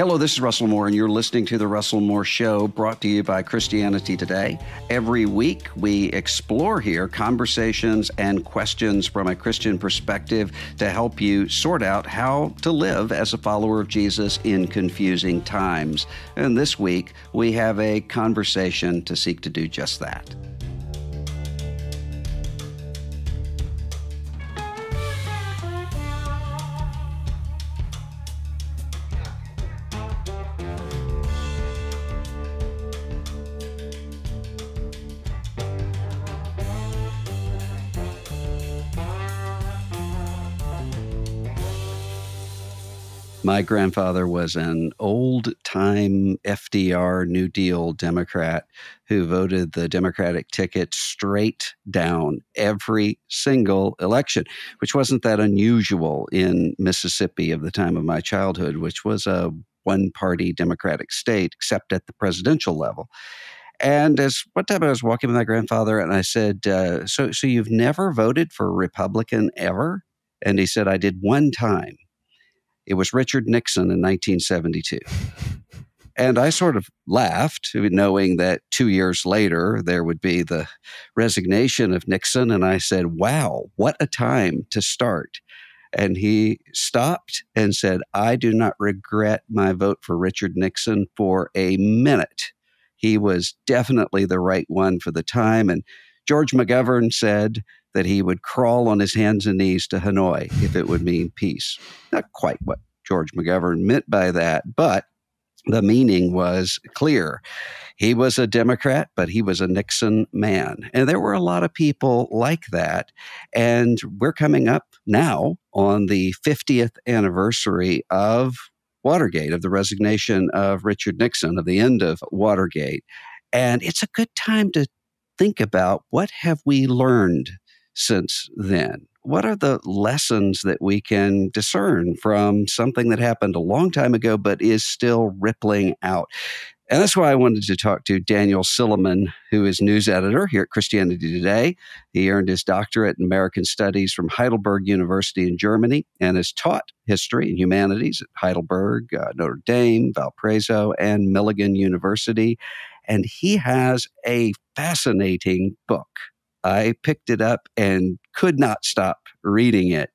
Hello, this is Russell Moore, and you're listening to The Russell Moore Show, brought to you by Christianity Today. Every week, we explore here conversations and questions from a Christian perspective to help you sort out how to live as a follower of Jesus in confusing times. And this week, we have a conversation to seek to do just that. My grandfather was an old-time FDR New Deal Democrat who voted the Democratic ticket straight down every single election, which wasn't that unusual in Mississippi of the time of my childhood, which was a one-party Democratic state, except at the presidential level. And as one time I was walking with my grandfather, and I said, so you've never voted for a Republican ever? And he said, I did one time. It was Richard Nixon in 1972. And I sort of laughed, knowing that 2 years later, there would be the resignation of Nixon. And I said, wow, what a time to start. And he stopped and said, I do not regret my vote for Richard Nixon for a minute. He was definitely the right one for the time. And George McGovern said that he would crawl on his hands and knees to Hanoi if it would mean peace. Not quite what George McGovern meant by that, but the meaning was clear. He was a Democrat, but he was a Nixon man. And there were a lot of people like that. And we're coming up now on the 50th anniversary of Watergate, of the resignation of Richard Nixon, of the end of Watergate. And it's a good time to think about, what have we learned since then? What are the lessons that we can discern from something that happened a long time ago but is still rippling out? And that's why I wanted to talk to Daniel Silliman, who is news editor here at Christianity Today. He earned his doctorate in American Studies from Heidelberg University in Germany and has taught history and humanities at Heidelberg, Notre Dame, Valparaiso, and Milligan University. And he has a fascinating book. I picked it up and could not stop reading it,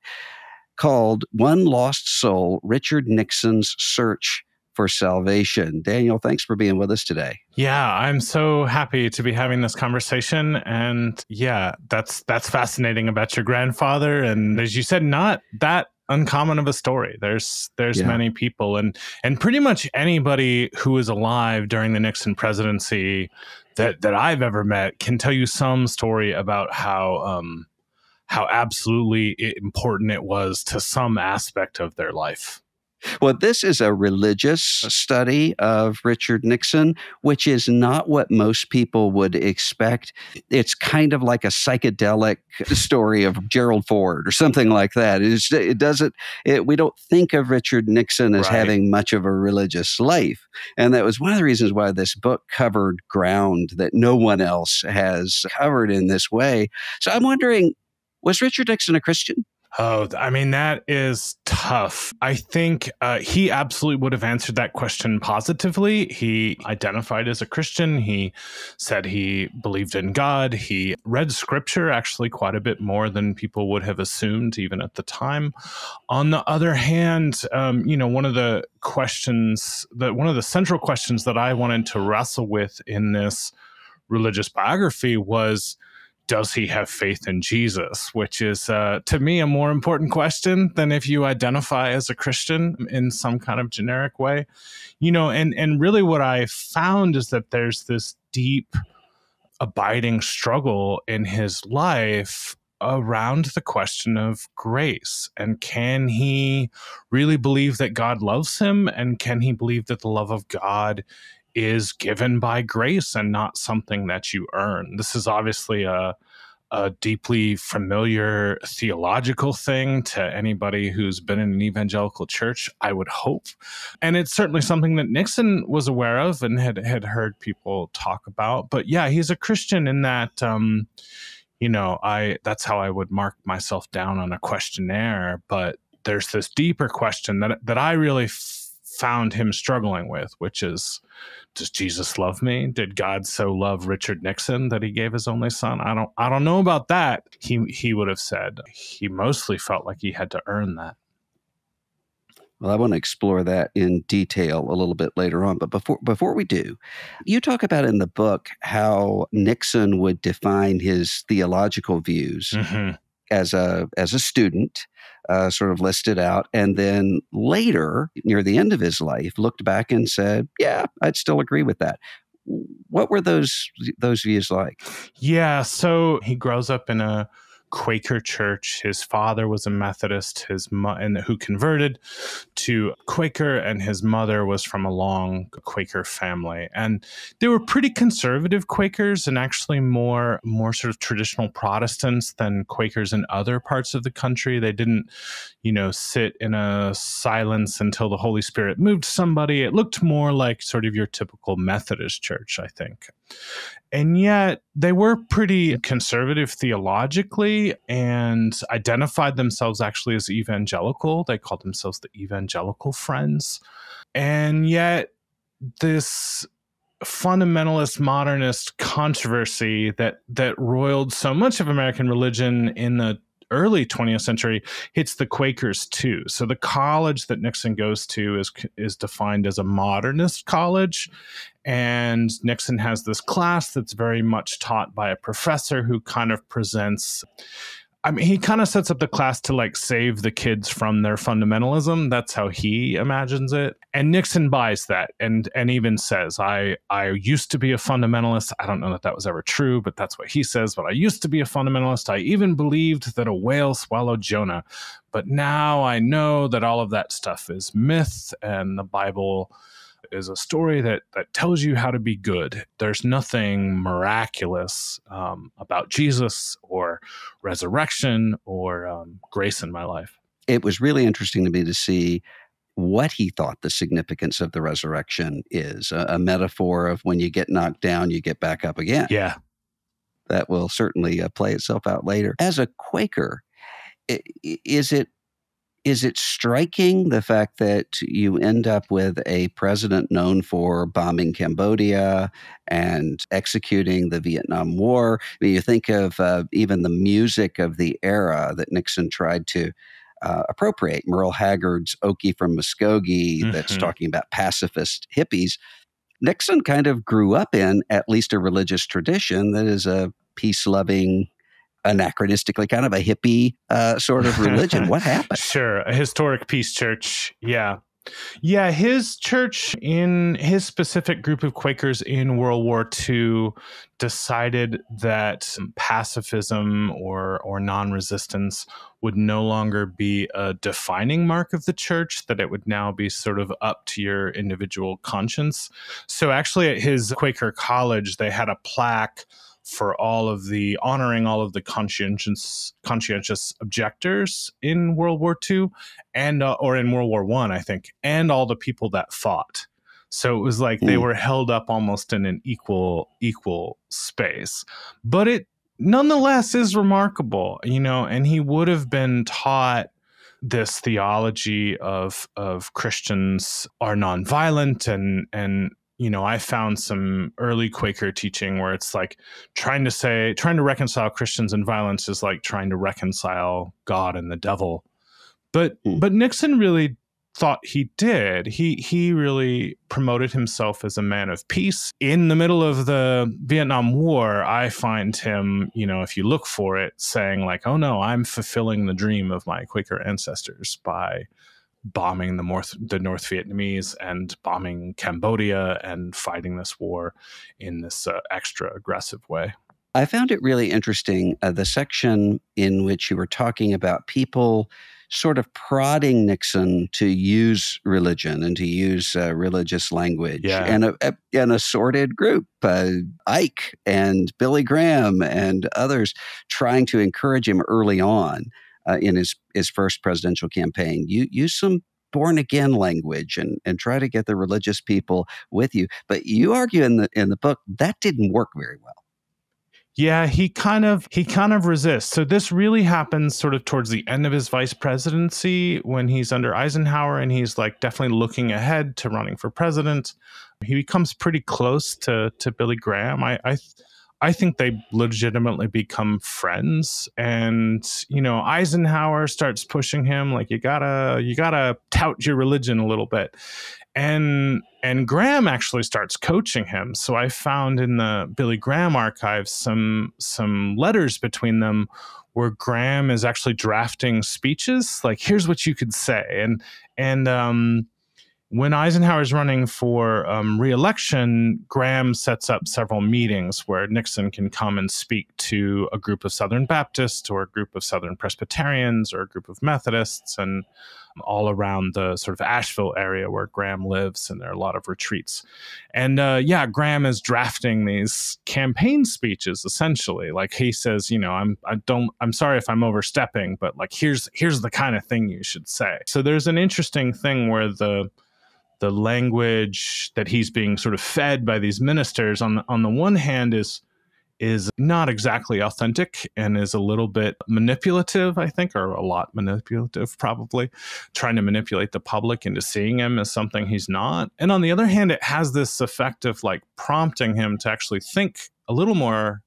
called One Lost Soul, Richard Nixon's Search for Salvation. Daniel, thanks for being with us today. Yeah, I'm so happy to be having this conversation. And yeah, that's fascinating about your grandfather. And as you said, not that uncommon of a story. There's many people and pretty much anybody who is alive during the Nixon presidency that I've ever met can tell you some story about how absolutely important it was to some aspect of their life. Well, this is a religious study of Richard Nixon, which is not what most people would expect. It's kind of like a psychedelic story of Gerald Ford or something like that. We don't think of Richard Nixon as having much of a religious life. And that was one of the reasons why this book covered ground that no one else has covered in this way. So I'm wondering, was Richard Nixon a Christian? Oh, I mean, that is tough. I think he absolutely would have answered that question positively. He identified as a Christian. He said he believed in God. He read scripture actually quite a bit more than people would have assumed even at the time. On the other hand, one of the central questions that I wanted to wrestle with in this religious biography was, does he have faith in Jesus? Which is, to me, a more important question than if you identify as a Christian in some kind of generic way. And really what I found is that there's this deep, abiding struggle in his life around the question of grace. And can he really believe that God loves him? And can he believe that the love of God is given by grace and not something that you earn? This is obviously a deeply familiar theological thing to anybody who's been in an evangelical church, I would hope. And it's certainly something that Nixon was aware of and had heard people talk about. But yeah, he's a Christian in that, that's how I would mark myself down on a questionnaire. But there's this deeper question that I really found him struggling with, which is, does Jesus love me? Did God so love Richard Nixon that he gave his only son? I don't know about that. He would have said he mostly felt like he had to earn that. Well, I want to explore that in detail a little bit later on. But before we do, you talk about in the book how Nixon would define his theological views as a student, sort of listed out, and then later, near the end of his life, looked back and said, "Yeah, I'd still agree with that." What were those views like? Yeah, so he grows up in a Quaker church. His father was a Methodist, and who converted to Quaker, and his mother was from a long Quaker family. And they were pretty conservative Quakers, and actually more sort of traditional Protestants than Quakers in other parts of the country. They didn't, sit in a silence until the Holy Spirit moved somebody. It looked more like sort of your typical Methodist church, I think. And yet they were pretty conservative theologically and identified themselves actually as evangelical. They called themselves the Evangelical Friends. And yet this fundamentalist modernist controversy that roiled so much of American religion in the early 20th century hits the Quakers too. So the college that Nixon goes to is defined as a modernist college. And Nixon has this class that's very much taught by a professor who kind of presents, he kind of sets up the class to like save the kids from their fundamentalism. That's how he imagines it. And Nixon buys that and even says, I used to be a fundamentalist. I don't know that was ever true, but that's what he says. But I used to be a fundamentalist. I even believed that a whale swallowed Jonah. But now I know that all of that stuff is myth, and the Bible is a story that tells you how to be good. There's nothing miraculous about Jesus or resurrection or grace in my life. It was really interesting to me to see what he thought the significance of the resurrection is. A metaphor of when you get knocked down, you get back up again. Yeah. That will certainly play itself out later. As a Quaker, is it striking, the fact that you end up with a president known for bombing Cambodia and executing the Vietnam War? I mean, you think of even the music of the era that Nixon tried to appropriate. Merle Haggard's Okie from Muskogee, that's talking about pacifist hippies. Nixon kind of grew up in at least a religious tradition that is a peace-loving, anachronistically kind of a hippie sort of religion. What happened? Sure. A historic peace church. Yeah. Yeah. His church, in his specific group of Quakers in World War II, decided that pacifism or non-resistance would no longer be a defining mark of the church, that it would now be sort of up to your individual conscience. So actually at his Quaker college, they had a plaque for honoring all of the conscientious objectors in World War II and or in World War I think, and all the people that fought. So it was like they were held up almost in an equal space. But it nonetheless is remarkable, and he would have been taught this theology of Christians are nonviolent and I found some early Quaker teaching where it's like trying to reconcile Christians and violence is like trying to reconcile God and the devil. But Nixon really thought he did. He really promoted himself as a man of peace. In the middle of the Vietnam War, I find him, if you look for it, saying like, oh no, I'm fulfilling the dream of my Quaker ancestors by bombing the North Vietnamese and bombing Cambodia and fighting this war in this extra aggressive way. I found it really interesting, the section in which you were talking about people sort of prodding Nixon to use religion and to use religious language. Yeah. And an assorted group, Ike and Billy Graham and others, trying to encourage him early on in his first presidential campaign. Use some born-again language and try to get the religious people with you. But you argue in the book that didn't work very well. Yeah, he kind of resists. So this really happens sort of towards the end of his vice presidency when he's under Eisenhower and he's like definitely looking ahead to running for president. He becomes pretty close to Billy Graham. I think they legitimately become friends, and Eisenhower starts pushing him like you gotta tout your religion a little bit. And Graham actually starts coaching him. So I found in the Billy Graham archives some letters between them where Graham is actually drafting speeches. Like, here's what you could say. And when Eisenhower's running for re-election, Graham sets up several meetings where Nixon can come and speak to a group of Southern Baptists or a group of Southern Presbyterians or a group of Methodists, and all around the sort of Asheville area where Graham lives, and there are a lot of retreats. And Graham is drafting these campaign speeches essentially. Like he says, I'm sorry if I'm overstepping, but like here's the kind of thing you should say. So there's an interesting thing where the language that he's being sort of fed by these ministers on the one hand is not exactly authentic and is a little bit manipulative, I think, or a lot manipulative, probably, trying to manipulate the public into seeing him as something he's not. And on the other hand, it has this effect of like prompting him to actually think a little more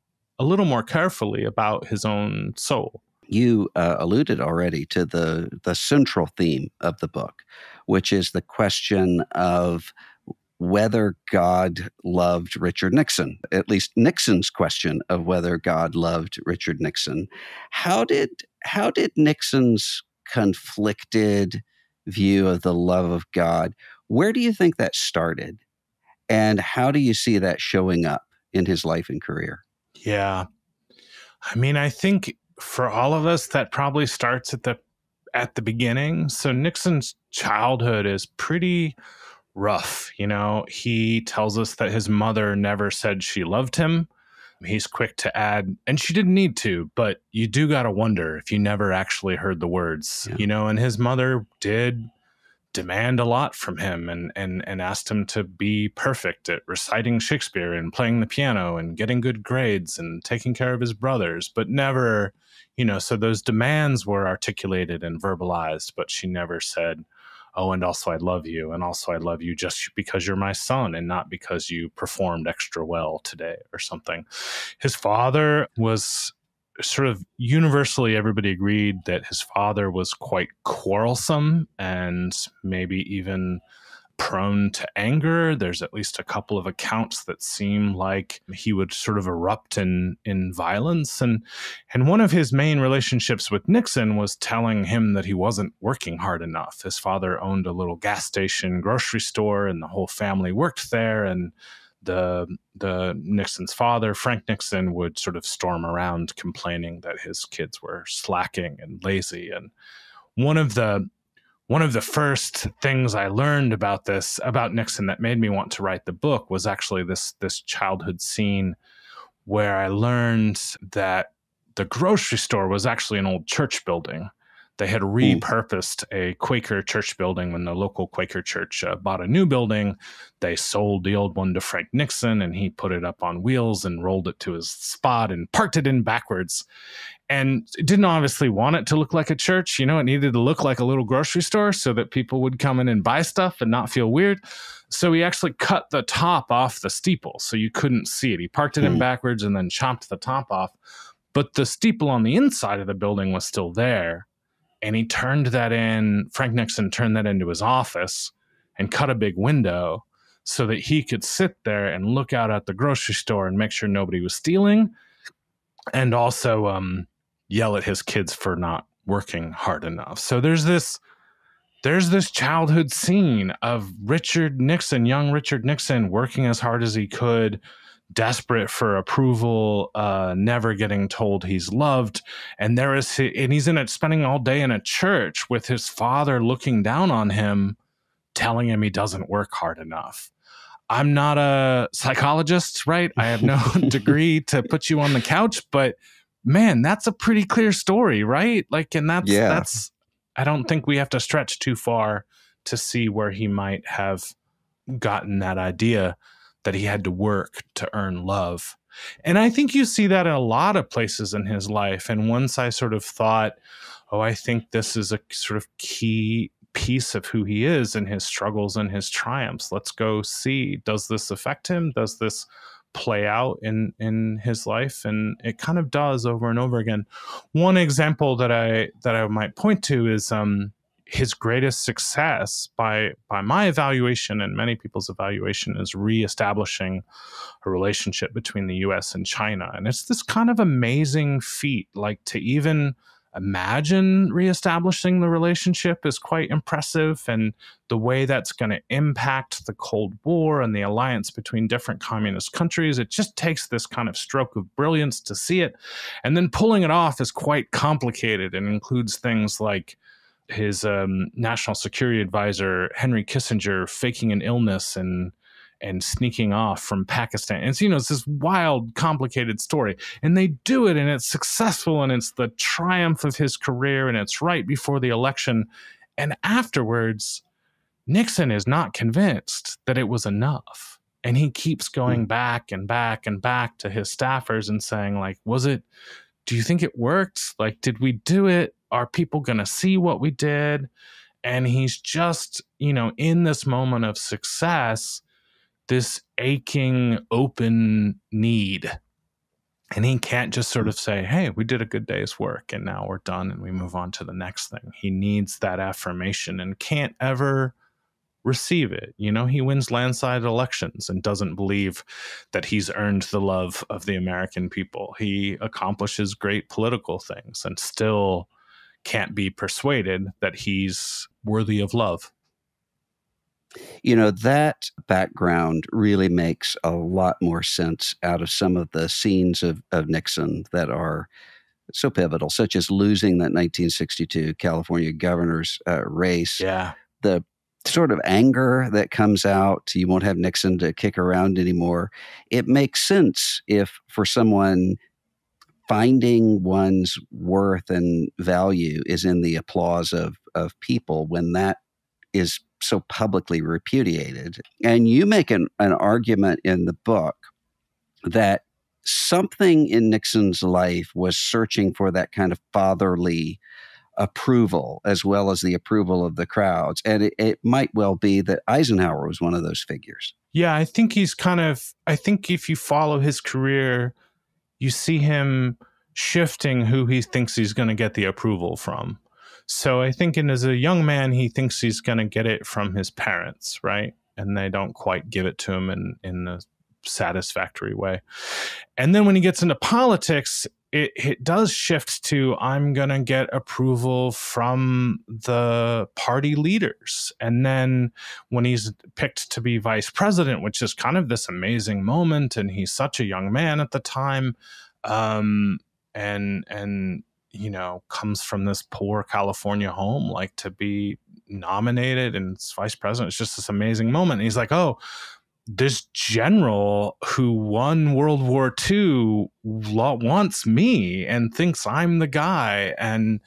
carefully about his own soul. You alluded already to the central theme of the book, which is the question of whether God loved Richard Nixon, at least Nixon's question of whether God loved Richard Nixon. How did Nixon's conflicted view of the love of God, where do you think that started? And how do you see that showing up in his life and career? Yeah. I mean, I think for all of us, that probably starts at the beginning. So Nixon's childhood is pretty rough. He tells us that his mother never said she loved him. He's quick to add, and she didn't need to, but you do got to wonder if you never actually heard the words, and his mother did demand a lot from him and asked him to be perfect at reciting Shakespeare and playing the piano and getting good grades and taking care of his brothers, but never, so those demands were articulated and verbalized, but she never said, oh, and also I love you. And also I love you just because you're my son and not because you performed extra well today or something. His father was sort of universally, everybody agreed that his father was quite quarrelsome and maybe even prone to anger. There's at least a couple of accounts that seem like he would sort of erupt in violence. And one of his main relationships with Nixon was telling him that he wasn't working hard enough. His father owned a little gas station grocery store and the whole family worked there. And the Nixon's father, Frank Nixon, would sort of storm around complaining that his kids were slacking and lazy. And one of the first things I learned about Nixon that made me want to write the book was actually this childhood scene where I learned that the grocery store was actually an old church building. They had repurposed a Quaker church building when the local Quaker church bought a new building. They sold the old one to Frank Nixon, and he put it up on wheels and rolled it to his spot and parked it in backwards. And didn't obviously want it to look like a church. It needed to look like a little grocery store so that people would come in and buy stuff and not feel weird. So he actually cut the top off the steeple so you couldn't see it. He parked it in backwards and then chopped the top off. But the steeple on the inside of the building was still there. And he Frank Nixon turned that into his office and cut a big window so that he could sit there and look out at the grocery store and make sure nobody was stealing. And also yell at his kids for not working hard enough. So there's this childhood scene of young Richard Nixon, working as hard as he could, desperate for approval, never getting told he's loved. And he's spending all day in a church with his father looking down on him, telling him he doesn't work hard enough. I'm not a psychologist, right? I have no degree to put you on the couch, but man, that's a pretty clear story, right? That's, I don't think we have to stretch too far to see where he might have gotten that idea that he had to work to earn love. And I think you see that in a lot of places in his life. And once I sort of thought, oh, I think this is a sort of key piece of who he is and his struggles and his triumphs. Let's go see, does this affect him? Does this play out in his life? And it kind of does over and over again. One example that I might point to is his greatest success by my evaluation and many people's evaluation is reestablishing a relationship between the US and China. And it's this kind of amazing feat, like to even imagine reestablishing the relationship is quite impressive, and the way that's going to impact the Cold War and the alliance between different communist countries. It just takes this kind of stroke of brilliance to see it. And then pulling it off is quite complicated and includes things like his national security advisor, Henry Kissinger, faking an illness and sneaking off from Pakistan. And it's this wild, complicated story. And they do it, and it's successful, and it's the triumph of his career, and it's right before the election. And afterwards, Nixon is not convinced that it was enough. And he keeps going back and back and back to his staffers and saying, like, do you think it worked? Like, did we do it? Are people going to see what we did? And he's just, in this moment of success, this aching, open need. And he can't just sort of say, hey, we did a good day's work and now we're done and we move on to the next thing. He needs that affirmation and can't ever receive it. He wins landslide elections and doesn't believe that he's earned the love of the American people. He accomplishes great political things and still can't be persuaded that he's worthy of love. That background really makes a lot more sense out of some of the scenes of Nixon that are so pivotal, such as losing that 1962 California governor's race. Yeah. The sort of anger that comes out, you won't have Nixon to kick around anymore. It makes sense if for someone finding one's worth and value is in the applause of people when that is so publicly repudiated. And you make an argument in the book that something in Nixon's life was searching for that kind of fatherly approval as well as the approval of the crowds. And it might well be that Eisenhower was one of those figures. Yeah, I think I think if you follow his career, you see him shifting who he thinks he's going to get the approval from. So I think as a young man, he thinks he's going to get it from his parents, right? And they don't quite give it to him in a satisfactory way. And then when he gets into politics, it does shift to, I'm going to get approval from the party leaders. And then when he's picked to be vice president, which is kind of this amazing moment, and he's such a young man at the time, and comes from this poor California home, like to be nominated and vice president. It's just this amazing moment. And he's like, oh, this general who won World War II wants me and thinks I'm the guy. And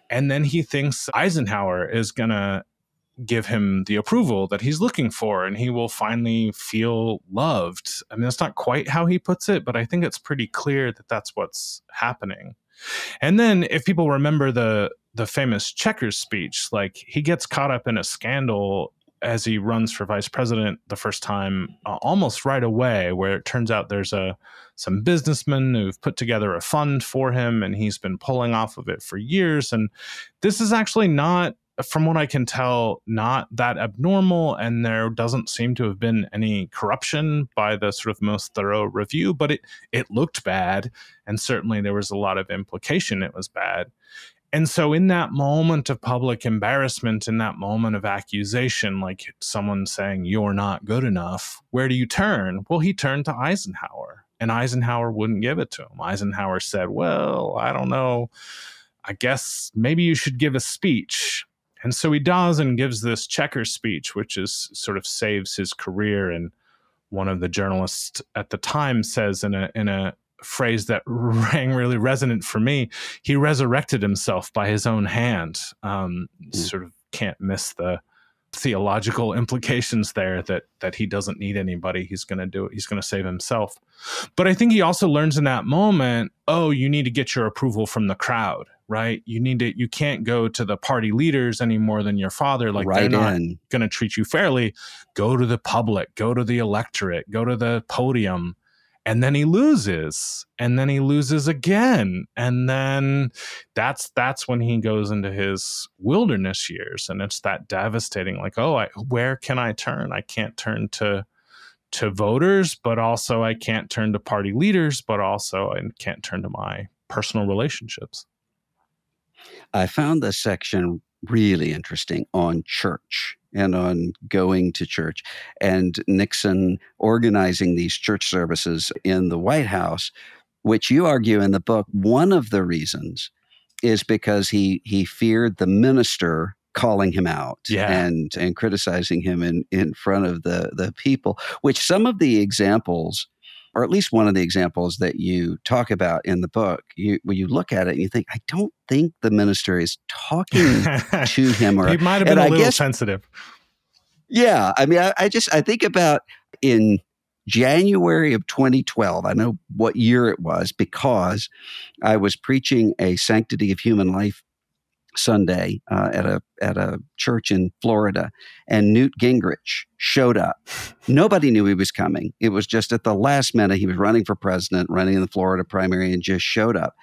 then he thinks Eisenhower is going to give him the approval that he's looking for, and he will finally feel loved. I mean, that's not quite how he puts it, but I think it's pretty clear that that's what's happening. And then if people remember the famous Chequers speech, like he gets caught up in a scandal as he runs for vice president the first time, almost right away, where it turns out there's some businessmen who've put together a fund for him, and he's been pulling off of it for years. And this is actually not, from what I can tell, not that abnormal, and there doesn't seem to have been any corruption by the sort of most thorough review, but it looked bad, and certainly there was a lot of implication it was bad. And so in that moment of public embarrassment, in that moment of accusation, like someone saying, you're not good enough, where do you turn? Well, he turned to Eisenhower, and Eisenhower wouldn't give it to him. Eisenhower said, well, I don't know, I guess maybe you should give a speech. And so he does, and gives this Chequers speech, which is sort of saves his career. And one of the journalists at the time says in a phrase that rang really resonant for me, he resurrected himself by his own hand. Sort of can't miss the theological implications there that he doesn't need anybody. He's going to do it. He's going to save himself. But I think he also learns in that moment, oh, you need to get your approval from the crowd, right? You can't go to the party leaders any more than your father. Like, they're not going to treat you fairly. Go to the public, go to the electorate, go to the podium. And then he loses, and then he loses again. And then that's when he goes into his wilderness years. And it's that devastating, like, where can I turn? I can't turn to voters, but also I can't turn to party leaders, but also I can't turn to my personal relationships. I found this section really interesting on church and on going to church, and Nixon organizing these church services in the White House, which you argue in the book, one of the reasons is because he feared the minister calling him out and criticizing him in front of the people, which some of the examples, or at least one of the examples that you talk about in the book, when you look at it and you think, I don't think the minister is talking to him. Or he might have been a little sensitive. Yeah. I mean, I think about in January of 2012, I know what year it was because I was preaching a Sanctity of Human Life Sunday at a church in Florida, and Newt Gingrich showed up. Nobody knew he was coming. It was just at the last minute. He was running for president, running in the Florida primary, and just showed up.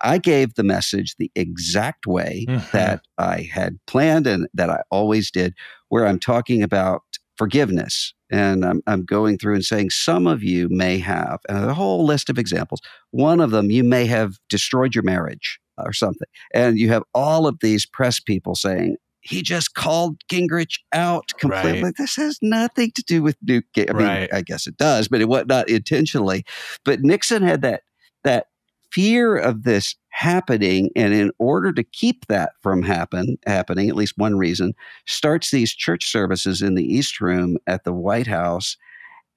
I gave the message the exact way that I had planned and that I always did, where I'm talking about forgiveness. And I'm going through and saying, some of you may have, and a whole list of examples. One of them, you may have destroyed your marriage or something. And you have all of these press people saying, he just called Gingrich out completely. Right. This has nothing to do with Newt Gingrich. I mean, I guess it does, but it was not intentionally. But Nixon had that fear of this happening, and in order to keep that from happening, at least one reason, starts these church services in the East Room at the White House,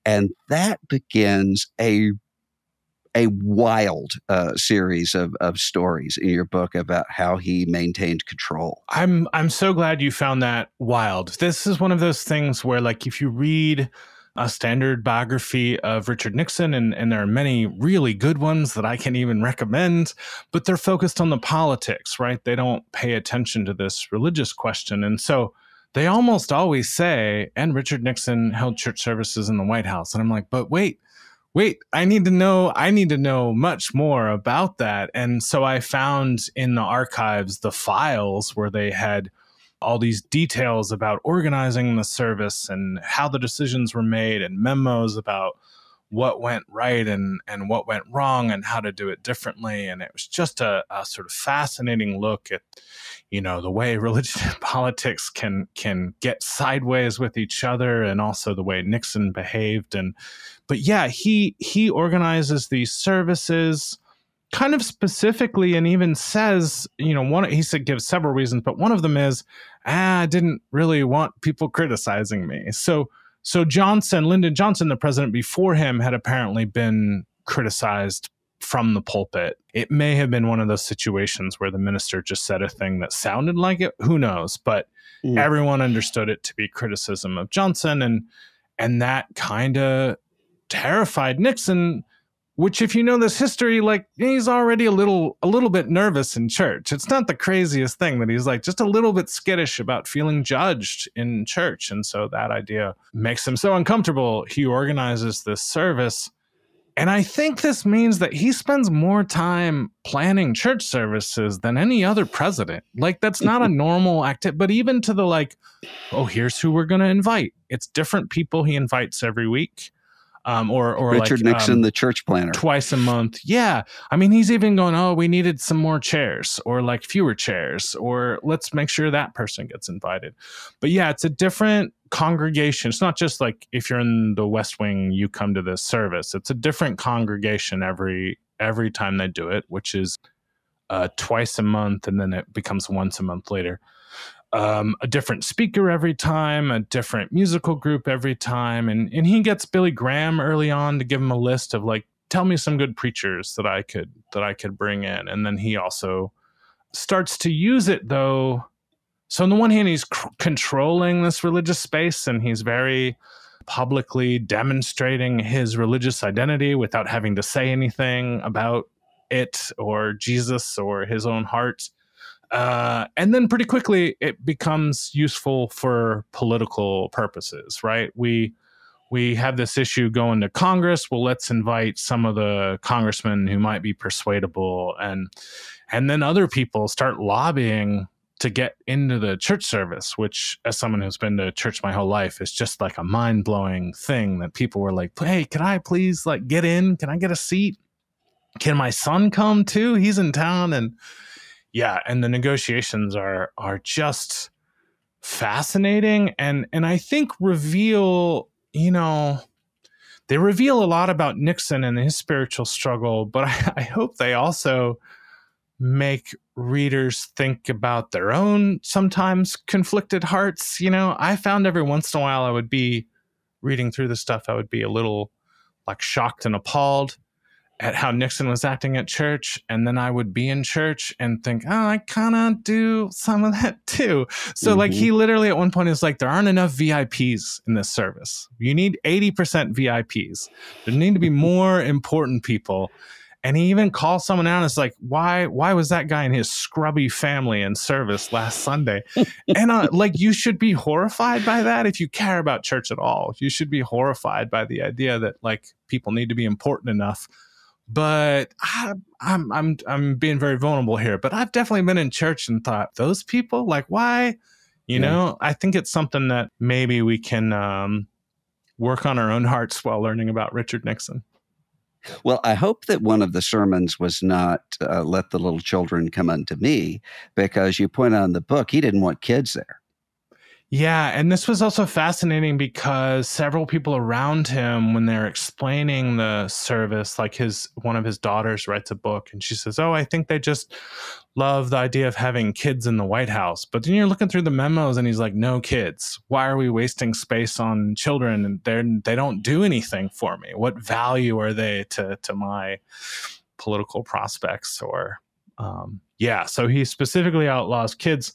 and that begins a wild series of stories in your book about how he maintained control. I'm so glad you found that wild. This is one of those things where, like, if you read a standard biography of Richard Nixon, and there are many really good ones that I can even recommend, but they're focused on the politics, right? They don't pay attention to this religious question. And so they almost always say, and Richard Nixon held church services in the White House. And I'm like, but wait, I need to know much more about that. And so I found in the archives the files where they had all these details about organizing the service and how the decisions were made, and memos about what went right and what went wrong and how to do it differently. And it was just a sort of fascinating look at, the way religion and politics can get sideways with each other, and also the way Nixon behaved. But yeah, he organizes these services kind of specifically, and even says, gives several reasons, but one of them is, I didn't really want people criticizing me. So Lyndon Johnson, the president before him, had apparently been criticized from the pulpit. It may have been one of those situations where the minister just said a thing that sounded like it. Who knows? But everyone understood it to be criticism of Johnson, and that kind of terrified Nixon. Which, if you know this history, like, he's already a little bit nervous in church. It's not the craziest thing that he's like just a little bit skittish about feeling judged in church. And so that idea makes him so uncomfortable. He organizes this service. And I think this means that he spends more time planning church services than any other president. Like, that's not a normal activity. But even to the like, oh, here's who we're going to invite. It's different people he invites every week. Or Richard Nixon, the church planner, twice a month. Yeah. I mean, he's even going, oh, we needed some more chairs, or like fewer chairs, or let's make sure that person gets invited. But yeah, it's a different congregation. It's not just like if you're in the West Wing, you come to this service. It's a different congregation every time they do it, which is twice a month, and then it becomes once a month later. A different speaker every time, a different musical group every time. And he gets Billy Graham early on to give him a list of like, tell me some good preachers that I could bring in. And then he also starts to use it, though, So on the one hand, he's controlling this religious space, and he's very publicly demonstrating his religious identity without having to say anything about it or Jesus or his own heart. And then pretty quickly, it becomes useful for political purposes, right? We have this issue going to Congress. Well, let's invite some of the congressmen who might be persuadable, and then other people start lobbying to get into the church service, which, as someone who's been to church my whole life, is just like a mind-blowing thing that people were like, hey, can I please like get in? Can I get a seat? Can my son come too? He's in town. And yeah, and the negotiations are just fascinating, and I think reveal, they reveal a lot about Nixon and his spiritual struggle, but I hope they also make readers think about their own sometimes conflicted hearts. I found every once in a while I would be reading through the stuff, I would be a little like shocked and appalled at how Nixon was acting at church. And then I would be in church and think, oh, I kind of do some of that too. So like he literally at one point is like, there aren't enough VIPs in this service. You need 80% VIPs. There need to be more important people. And he even calls someone out and is like, why was that guy and his scrubby family in service last Sunday? And like, you should be horrified by that if you care about church at all. You should be horrified by the idea that like people need to be important enough. But I'm being very vulnerable here. But I've definitely been in church and thought, those people, like, why? You know, I think it's something that maybe we can work on our own hearts while learning about Richard Nixon. Well, I hope that one of the sermons was not let the little children come unto me, because you point out in the book, he didn't want kids there. Yeah, and this was also fascinating because several people around him, when they're explaining the service, like one of his daughters writes a book and she says, oh, I think they just love the idea of having kids in the White House. But then you're looking through the memos and he's like, no kids. Why are we wasting space on children? And they don't do anything for me. What value are they to my political prospects? Or so he specifically outlaws kids.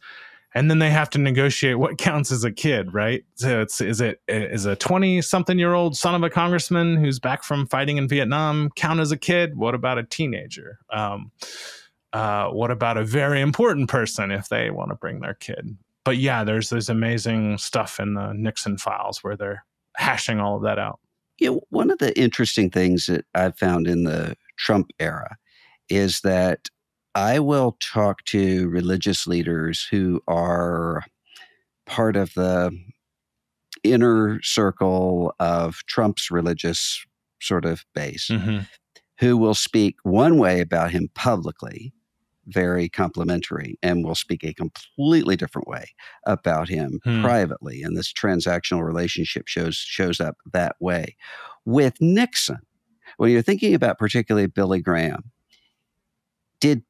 And then they have to negotiate what counts as a kid, right? So is a 20-something-year-old son of a congressman who's back from fighting in Vietnam count as a kid? What about a teenager? What about a very important person if they want to bring their kid? But yeah, there's amazing stuff in the Nixon files where they're hashing all of that out. One of the interesting things that I've found in the Trump era is that I will talk to religious leaders who are part of the inner circle of Trump's religious sort of base, who will speak one way about him publicly, very complimentary, and will speak a completely different way about him privately. And this transactional relationship shows up that way. With Nixon, when you're thinking about particularly Billy Graham, did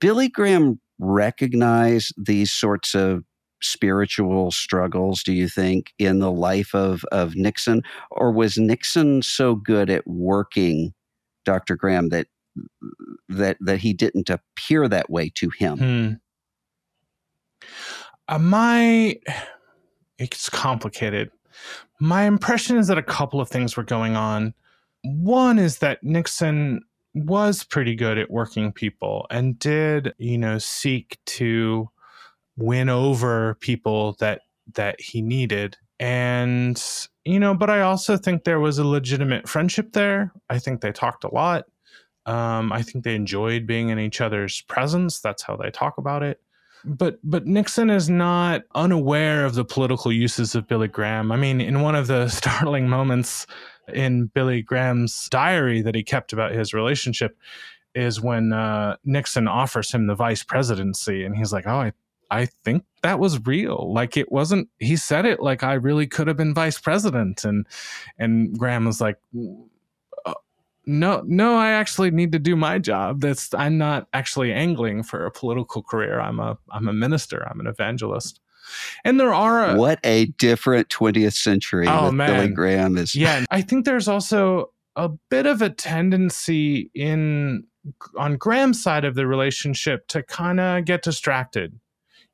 Billy Graham recognize these sorts of spiritual struggles, do you think, in the life of Nixon? Or was Nixon so good at working Dr. Graham that he didn't appear that way to him? It's complicated. My impression is that a couple of things were going on. One is that Nixon was pretty good at working people and did, seek to win over people that he needed. And, but I also think there was a legitimate friendship there. I think they talked a lot. I think they enjoyed being in each other's presence. That's how they talk about it. But Nixon is not unaware of the political uses of Billy Graham. I mean, in one of the startling moments in Billy Graham's diary that he kept about his relationship is when Nixon offers him the vice presidency. And he's like, oh, I think that was real. Like, it wasn't, he said it like I really could have been vice president. And Graham was like, no, I actually need to do my job. I'm not actually angling for a political career. I'm a minister. I'm an evangelist. And there are what a different 20th century with Billy Graham is. Yeah, I think there's also a bit of a tendency on Graham's side of the relationship to kind of get distracted.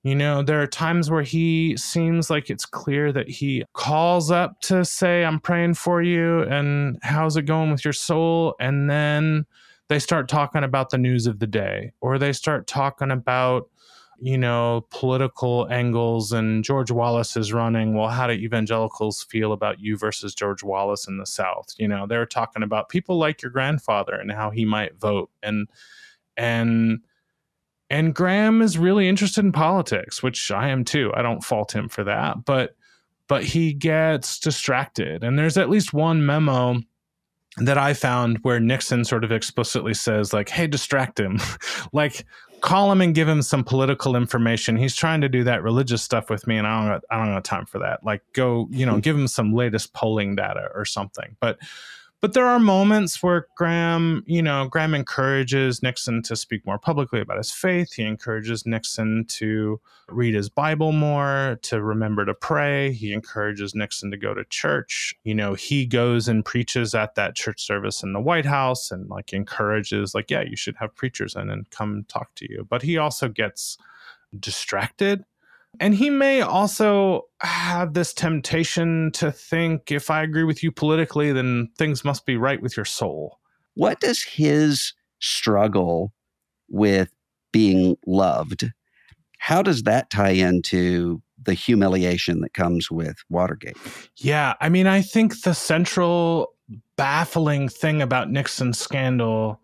You know, there are times where he seems like it's clear that he calls up to say, I'm praying for you, and how's it going with your soul? And then they start talking about the news of the day, or they start talking about, you know, political angles, and George Wallace is running. Well, how do evangelicals feel about you versus George Wallace in the South? You know, they're talking about people like your grandfather and how he might vote. And Graham is really interested in politics, which I am too. I don't fault him for that, but he gets distracted. And there's at least one memo that I found where Nixon sort of explicitly says, like, hey, distract him. Like, call him and give him some political information. He's trying to do that religious stuff with me, and I don't have time for that. Like, go, you know, give him some latest polling data or something. But there are moments where Graham encourages Nixon to speak more publicly about his faith. He encourages Nixon to read his Bible more, to remember to pray. He encourages Nixon to go to church. You know, he goes and preaches at that church service in the White House and like encourages, like, yeah, you should have preachers in and come talk to you. But he also gets distracted. And he may also have this temptation to think, if I agree with you politically, then things must be right with your soul. What does his struggle with being loved, how does that tie into the humiliation that comes with Watergate? Yeah, I mean, I think the central baffling thing about Nixon's scandal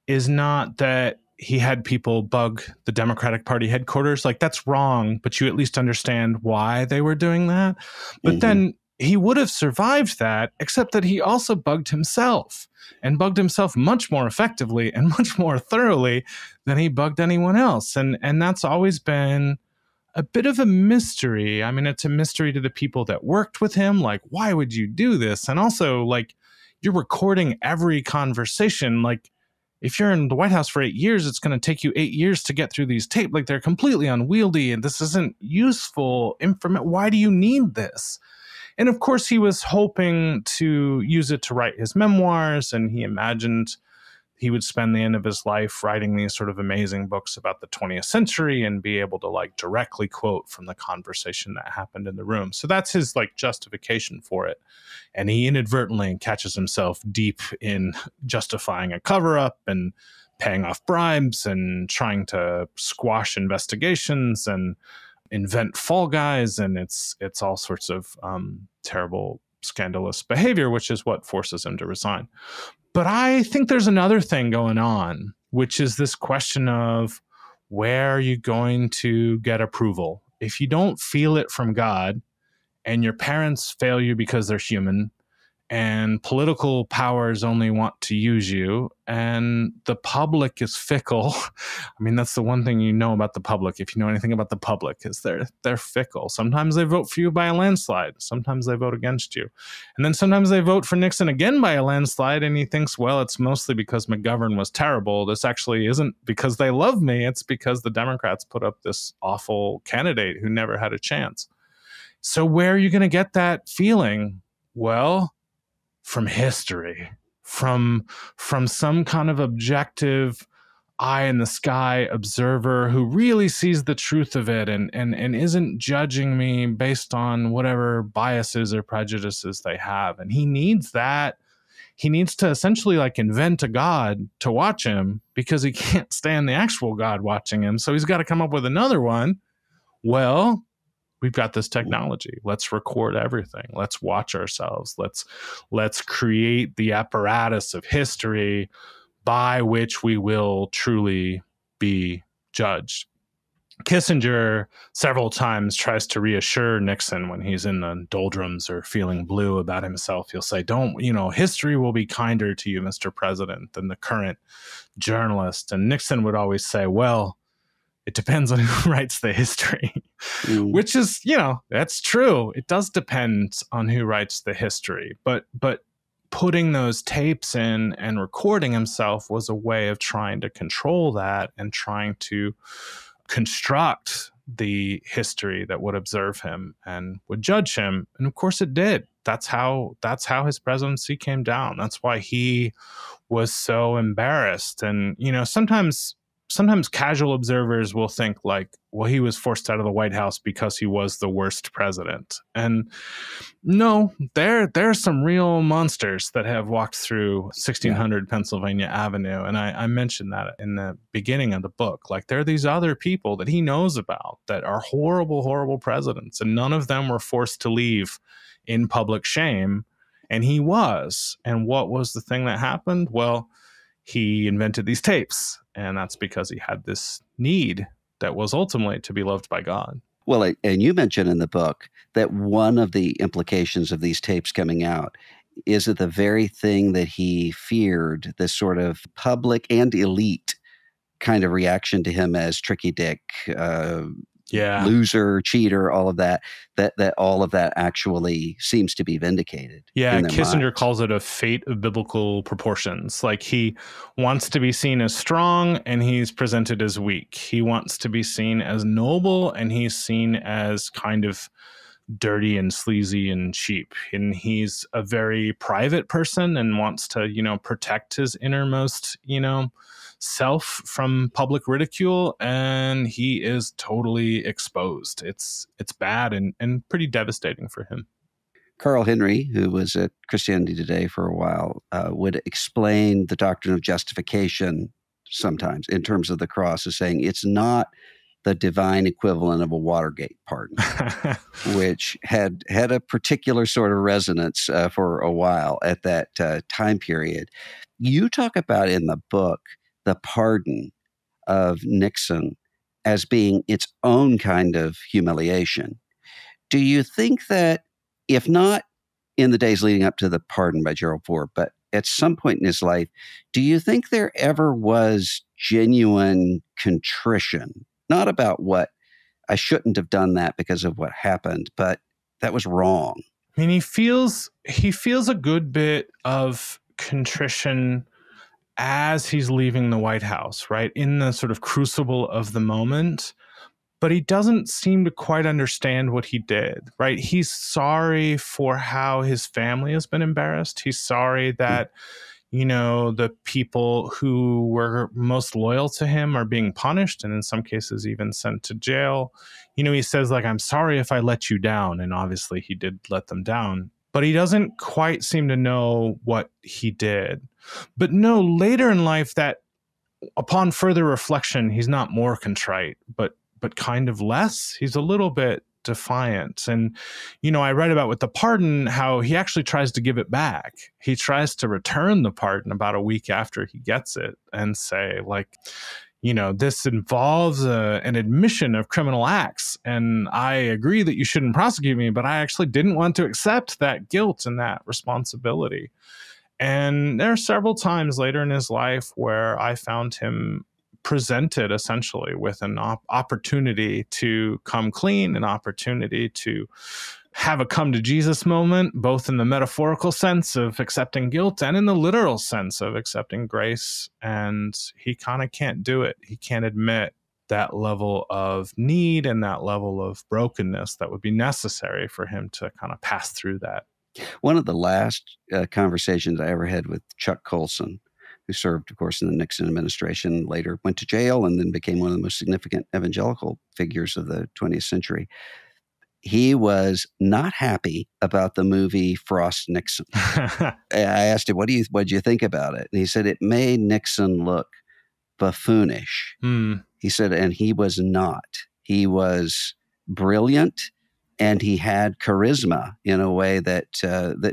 is not that he had people bug the Democratic Party headquarters. Like, that's wrong, but you at least understand why they were doing that. But then he would have survived that, except that he also bugged himself, and bugged himself much more effectively and much more thoroughly than he bugged anyone else. And that's always been a bit of a mystery. I mean, it's a mystery to the people that worked with him. Like, why would you do this? And also, like, you're recording every conversation. Like, if you're in the White House for 8 years, it's going to take you 8 years to get through these tapes. Like, they're completely unwieldy, and this isn't useful information. Why do you need this? And of course, he was hoping to use it to write his memoirs, and he imagined he would spend the end of his life writing these sort of amazing books about the 20th century and be able to like directly quote from the conversation that happened in the room. So that's his like justification for it. And he inadvertently catches himself deep in justifying a cover-up and paying off bribes and trying to squash investigations and invent fall guys. And it's all sorts of terrible, scandalous behavior, which is what forces him to resign. But I think there's another thing going on, which is this question of, where are you going to get approval? If you don't feel it from God, and your parents fail you because they're human, and political powers only want to use you, and the public is fickle. I mean, that's the one thing you know about the public. If you know anything about the public, is they're fickle. Sometimes they vote for you by a landslide. Sometimes they vote against you. And then sometimes they vote for Nixon again by a landslide, and he thinks, well, it's mostly because McGovern was terrible. This actually isn't because they love me. It's because the Democrats put up this awful candidate who never had a chance. So where are you going to get that feeling? Well, from history, from some kind of objective eye in the sky observer who really sees the truth of it and isn't judging me based on whatever biases or prejudices they have. And he needs that. He needs to essentially like invent a God to watch him, because he can't stand the actual God watching him. So he's got to come up with another one. Well, we've got this technology. Let's record everything. Let's watch ourselves. Let's create the apparatus of history by which we will truly be judged. Kissinger several times tries to reassure Nixon when he's in the doldrums or feeling blue about himself. He'll say, history will be kinder to you, Mr. President, than the current journalist. And Nixon would always say, well, it depends on who writes the history, which is, that's true. It does depend on who writes the history. But putting those tapes in and recording himself was a way of trying to control that and trying to construct the history that would observe him and would judge him. And of course it did. That's how his presidency came down. That's why he was so embarrassed. And, sometimes sometimes casual observers will think like, well, he was forced out of the White House because he was the worst president. And no, there's some real monsters that have walked through 1600 Pennsylvania Avenue. And I mentioned that in the beginning of the book. Like, there are these other people that he knows about that are horrible, horrible presidents, and none of them were forced to leave in public shame. And he was. And what was the thing that happened? Well, he invented these tapes, and that's because he had this need that was ultimately to be loved by God. Well, and you mentioned in the book that one of the implications of these tapes coming out is that the very thing that he feared, this sort of public and elite kind of reaction to him as tricky dick, loser, cheater, all of that all of that actually seems to be vindicated. Yeah, Kissinger calls it a fate of biblical proportions. Like, he wants to be seen as strong and he's presented as weak. He wants to be seen as noble and he's seen as kind of dirty and sleazy and cheap. And he's a very private person and wants to, protect his innermost, self from public ridicule, and he is totally exposed. It's bad and pretty devastating for him. Carl Henry, who was at Christianity Today for a while, would explain the doctrine of justification sometimes in terms of the cross as saying it's not the divine equivalent of a Watergate pardon, which had a particular sort of resonance for a while at that time period. You talk about in the book the pardon of Nixon as being its own kind of humiliation. Do you think that, if not in the days leading up to the pardon by Gerald Ford, but at some point in his life, do you think there ever was genuine contrition? Not about what I shouldn't have done that because of what happened, but that was wrong. I mean, he feels a good bit of contrition as he's leaving the White House, right? In the sort of crucible of the moment, but he doesn't seem to quite understand what he did, right? He's sorry for how his family has been embarrassed. He's sorry that, the people who were most loyal to him are being punished and in some cases even sent to jail. He says, like, I'm sorry if I let you down. And obviously he did let them down, but he doesn't quite seem to know what he did. But no, later in life, that upon further reflection, he's not more contrite, but kind of less. He's a little bit defiant. And, I read about with the pardon, how he actually tries to give it back. He tries to return the pardon about a week after he gets it and say, like, this involves an admission of criminal acts. And I agree that you shouldn't prosecute me, but I actually didn't want to accept that guilt and that responsibility. And there are several times later in his life where I found him presented essentially with an opportunity to come clean, an opportunity to have a come to Jesus moment, both in the metaphorical sense of accepting guilt and in the literal sense of accepting grace. And he kind of can't do it. He can't admit that level of need and that level of brokenness that would be necessary for him to kind of pass through that. One of the last conversations I ever had with Chuck Colson, who served, of course, in the Nixon administration, later went to jail and then became one of the most significant evangelical figures of the 20th century. He was not happy about the movie Frost Nixon. I asked him, what'd you think about it? And he said, it made Nixon look buffoonish. He said, and he was not. He was brilliant. And he had charisma in a way that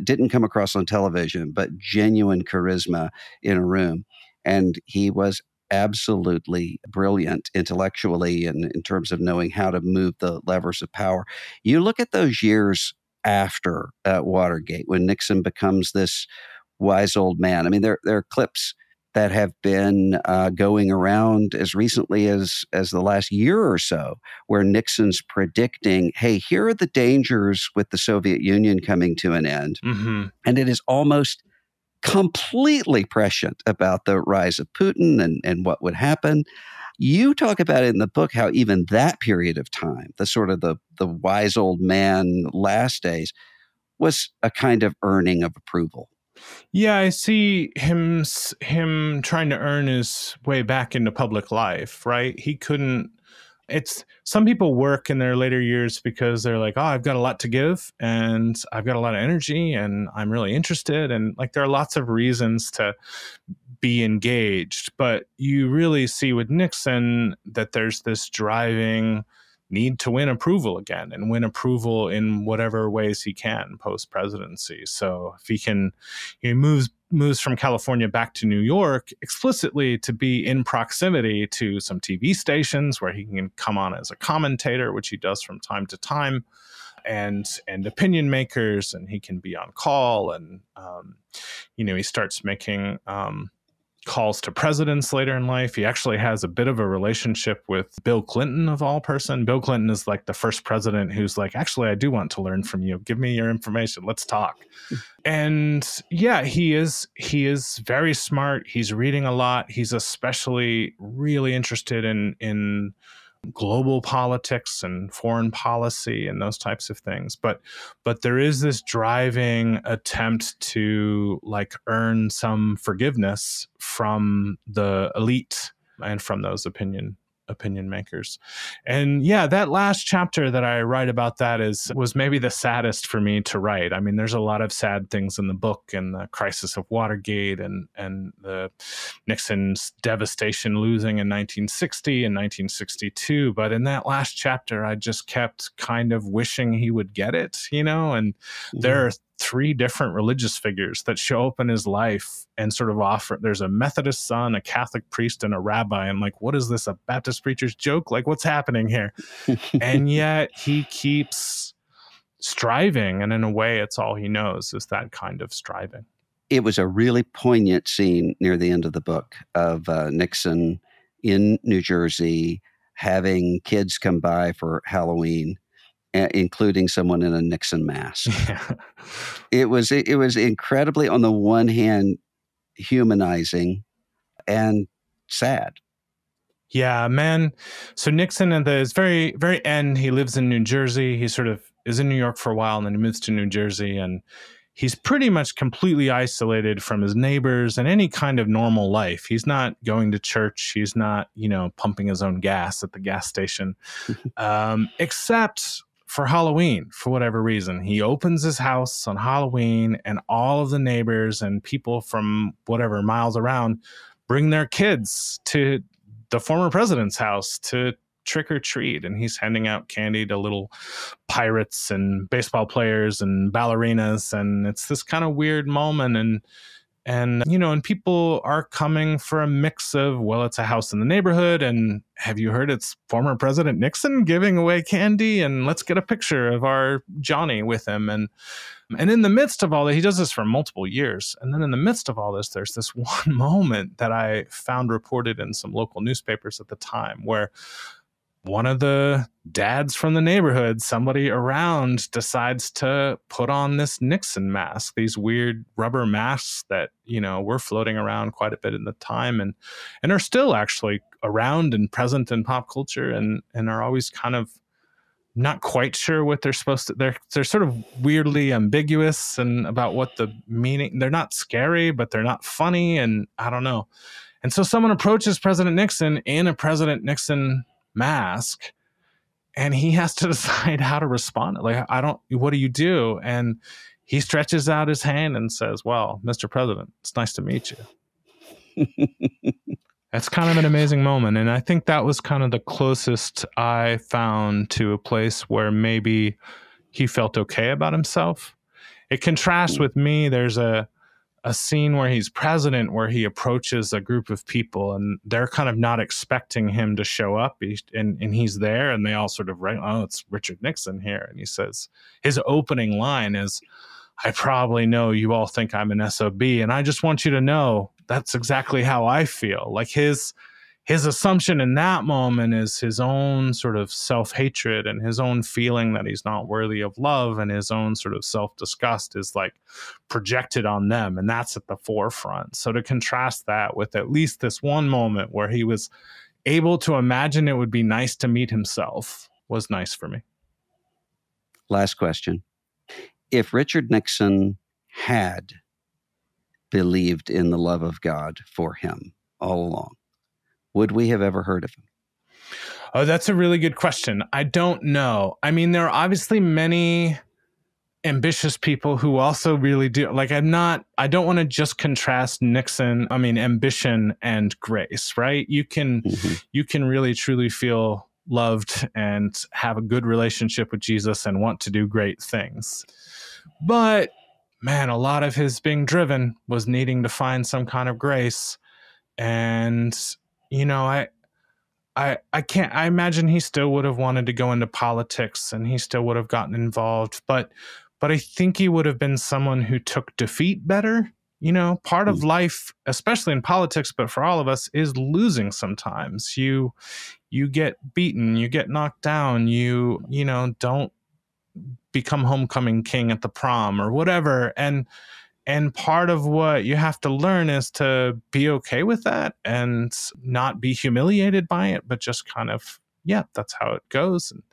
didn't come across on television, but genuine charisma in a room. And he was absolutely brilliant intellectually and in terms of knowing how to move the levers of power. You look at those years after Watergate, when Nixon becomes this wise old man. I mean, there are clips that have been going around as recently as the last year or so, where Nixon's predicting, hey, here are the dangers with the Soviet Union coming to an end. Mm-hmm. And it is almost completely prescient about the rise of Putin and what would happen. You talk about it in the book how even that period of time, the sort of the wise old man last days, was a kind of earning of approval. Yeah, I see him trying to earn his way back into public life, right? He couldn't. It's some people work in their later years because they're like, oh, I've got a lot to give and I've got a lot of energy and I'm really interested. And like, there are lots of reasons to be engaged. But you really see with Nixon that there's this driving need to win approval again and win approval in whatever ways he can post presidency. So if he moves from California back to New York explicitly to be in proximity to some TV stations where he can come on as a commentator, which he does from time to time, and opinion makers, and he can be on call, and he starts making calls to presidents later in life. He actually has a bit of a relationship with Bill Clinton, of all person. Bill Clinton is like the first president who's like, actually, I do want to learn from you. Give me your information. Let's talk. And yeah, he is very smart. He's reading a lot. He's especially really interested in global politics and foreign policy and those types of things. But there is this driving attempt to like earn some forgiveness from the elite and from those opinion makers. And yeah, that last chapter that I write about that was maybe the saddest for me to write. I mean, there's a lot of sad things in the book, and the crisis of Watergate and the Nixon's devastation losing in 1960 and 1962. But in that last chapter, I just kept kind of wishing he would get it, and there are 3 different religious figures that show up in his life and sort of offer. There's a Methodist son, a Catholic priest, and a rabbi. And like, what is this, a Baptist preacher's joke? Like, what's happening here? And yet he keeps striving. And in a way, it's all he knows is that kind of striving. It was a really poignant scene near the end of the book of Nixon in New Jersey having kids come by for Halloween, including someone in a Nixon mask. Yeah. It was incredibly, on the one hand, humanizing and sad. Yeah, man. So Nixon at the very, very end, he lives in New Jersey. He sort of is in New York for a while, and then he moves to New Jersey, and he's pretty much completely isolated from his neighbors and any kind of normal life. He's not going to church. He's not, pumping his own gas at the gas station, except for Halloween, for whatever reason. He opens his house on Halloween, and all of the neighbors and people from whatever miles around bring their kids to the former president's house to trick or treat. And he's handing out candy to little pirates and baseball players and ballerinas. And it's this kind of weird moment. And people are coming for a mix of, well, it's a house in the neighborhood, and have you heard it's former President Nixon giving away candy, and let's get a picture of our Johnny with him. And in the midst of all that, he does this for multiple years. And then in the midst of all this, there's this one moment that I found reported in some local newspapers at the time, where one of the dads from the neighborhood, somebody around, decides to put on this Nixon mask, these weird rubber masks that, were floating around quite a bit in the time and are still actually around and present in pop culture and are always kind of not quite sure what they're supposed to. They're sort of weirdly ambiguous and about what the meaning. They're not scary, but they're not funny, and I don't know. And so someone approaches President Nixon in a President Nixon mask, and he has to decide how to respond. Like, what do you do? And he stretches out his hand and says, well, Mr. President, it's nice to meet you. That's kind of an amazing moment. And I think that was kind of the closest I found to a place where maybe he felt okay about himself. It contrasts with me. There's a scene where he's president, where he approaches a group of people and they're kind of not expecting him to show up. And he's there, and they all sort of, oh, it's Richard Nixon here. And he says, his opening line is, I probably know you all think I'm an SOB, and I just want you to know that's exactly how I feel. Like his assumption in that moment is his own sort of self-hatred and his own feeling that he's not worthy of love, and his own sort of self-disgust is like projected on them. And that's at the forefront. So to contrast that with at least this one moment where he was able to imagine it would be nice to meet himself was nice for me. Last question. If Richard Nixon had believed in the love of God for him all along? Would we have ever heard of him? Oh, that's a really good question. I don't know. I mean, there are obviously many ambitious people who also really do. Like, I don't want to just contrast ambition and grace, right? You can really truly feel loved and have a good relationship with Jesus and want to do great things. But man, a lot of his being driven was needing to find some kind of grace. And, I imagine he still would have wanted to go into politics and he still would have gotten involved, but I think he would have been someone who took defeat better. Part of life, especially in politics, but for all of us, is losing sometimes. You get beaten, you get knocked down, you don't become homecoming king at the prom or whatever. And part of what you have to learn is to be okay with that and not be humiliated by it, but just kind of, yeah, that's how it goes. And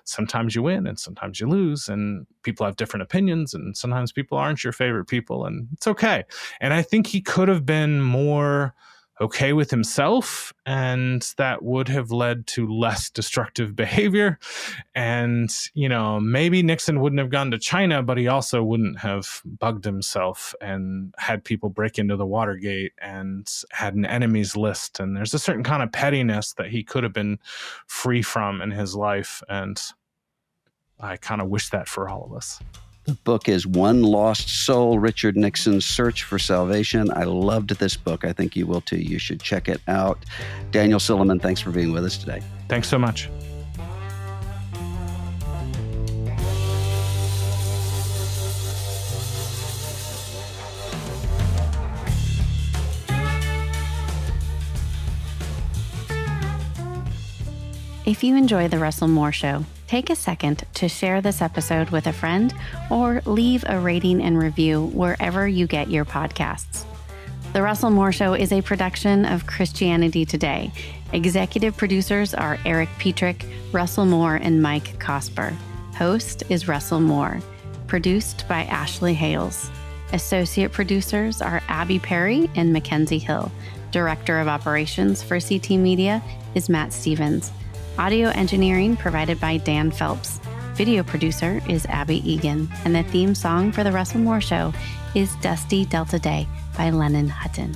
sometimes you win and sometimes you lose, and people have different opinions, and sometimes people aren't your favorite people, and it's okay. And I think he could have been more okay with himself, and that would have led to less destructive behavior. And, maybe Nixon wouldn't have gone to China, but he also wouldn't have bugged himself and had people break into the Watergate and had an enemies list. And there's a certain kind of pettiness that he could have been free from in his life. And I kind of wish that for all of us. The book is One Lost Soul, Richard Nixon's Search for Salvation. I loved this book. I think you will too. You should check it out. Daniel Silliman, thanks for being with us today. Thanks so much. If you enjoy The Russell Moore Show, take a second to share this episode with a friend or leave a rating and review wherever you get your podcasts. The Russell Moore Show is a production of Christianity Today. Executive producers are Eric Petrick, Russell Moore, and Mike Cosper. Host is Russell Moore. Produced by Ashley Hales. Associate producers are Abby Perry and Mackenzie Hill. Director of Operations for CT Media is Matt Stevens. Audio engineering provided by Dan Phelps. Video producer is Abby Egan. And the theme song for The Russell Moore Show is Dusty Delta Day by Lennon Hutton.